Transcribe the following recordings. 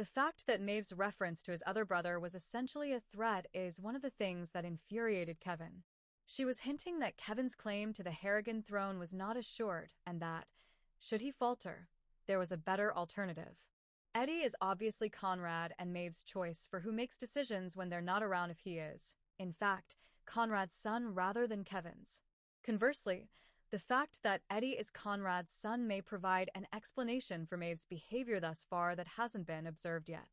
The fact that Maeve's reference to his other brother was essentially a threat is one of the things that infuriated Kevin. She was hinting that Kevin's claim to the Harrigan throne was not assured and that, should he falter, there was a better alternative. Eddie is obviously Conrad and Maeve's choice for who makes decisions when they're not around if he is, in fact, Conrad's son rather than Kevin's. Conversely, the fact that Eddie is Conrad's son may provide an explanation for Maeve's behavior thus far that hasn't been observed yet.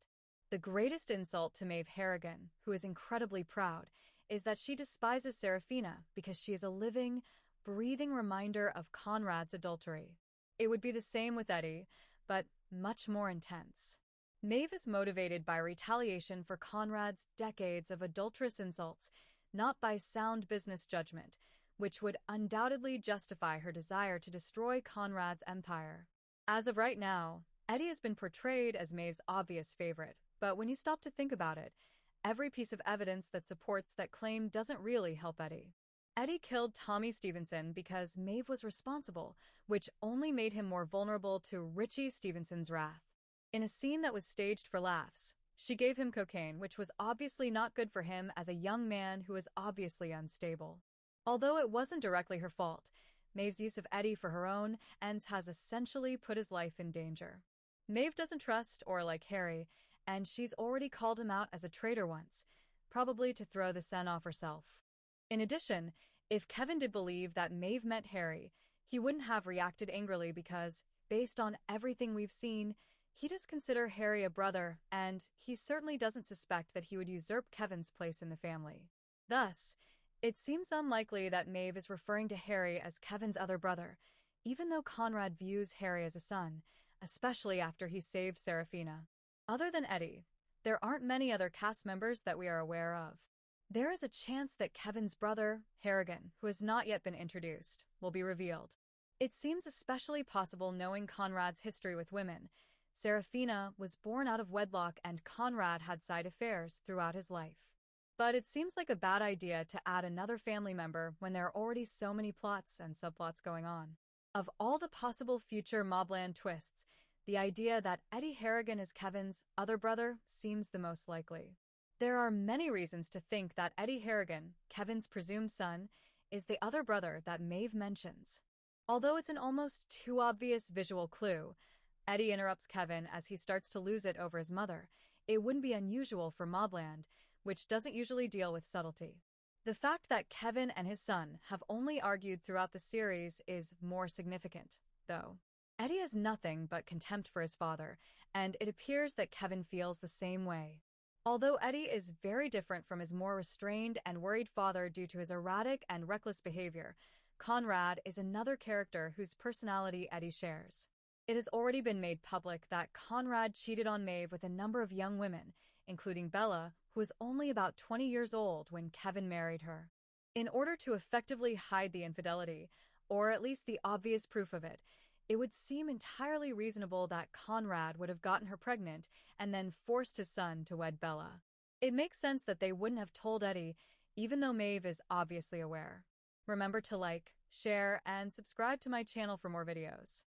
The greatest insult to Maeve Harrigan, who is incredibly proud, is that she despises Serafina because she is a living, breathing reminder of Conrad's adultery. It would be the same with Eddie, but much more intense. Maeve is motivated by retaliation for Conrad's decades of adulterous insults, not by sound business judgment, which would undoubtedly justify her desire to destroy Conrad's empire. As of right now, Eddie has been portrayed as Maeve's obvious favorite, but when you stop to think about it, every piece of evidence that supports that claim doesn't really help Eddie. Eddie killed Tommy Stevenson because Maeve was responsible, which only made him more vulnerable to Richie Stevenson's wrath. In a scene that was staged for laughs, she gave him cocaine, which was obviously not good for him as a young man who is obviously unstable. Although it wasn't directly her fault, Maeve's use of Eddie for her own ends has essentially put his life in danger. Maeve doesn't trust or like Harry, and she's already called him out as a traitor once, probably to throw the scent off herself. In addition, if Kevin did believe that Maeve meant Harry, he wouldn't have reacted angrily because, based on everything we've seen, he does consider Harry a brother, and he certainly doesn't suspect that he would usurp Kevin's place in the family. Thus, it seems unlikely that Maeve is referring to Harry as Kevin's other brother, even though Conrad views Harry as a son, especially after he saved Serafina. Other than Eddie, there aren't many other cast members that we are aware of. There is a chance that Kevin's brother, Harrigan, who has not yet been introduced, will be revealed. It seems especially possible knowing Conrad's history with women. Serafina was born out of wedlock and Conrad had side affairs throughout his life. But it seems like a bad idea to add another family member when there are already so many plots and subplots going on. Of all the possible future Mobland twists, the idea that Eddie Harrigan is Kevin's other brother seems the most likely. There are many reasons to think that Eddie Harrigan, Kevin's presumed son, is the other brother that Maeve mentions. Although it's an almost too obvious visual clue, Eddie interrupts Kevin as he starts to lose it over his mother. It wouldn't be unusual for Mobland, which doesn't usually deal with subtlety. The fact that Kevin and his son have only argued throughout the series is more significant, though. Eddie has nothing but contempt for his father, and it appears that Kevin feels the same way. Although Eddie is very different from his more restrained and worried father due to his erratic and reckless behavior, Conrad is another character whose personality Eddie shares. It has already been made public that Conrad cheated on Maeve with a number of young women, including Bella, who was only about 20 years old when Kevin married her. In order to effectively hide the infidelity, or at least the obvious proof of it, it would seem entirely reasonable that Conrad would have gotten her pregnant and then forced his son to wed Bella. It makes sense that they wouldn't have told Eddie, even though Maeve is obviously aware. Remember to like, share, and subscribe to my channel for more videos.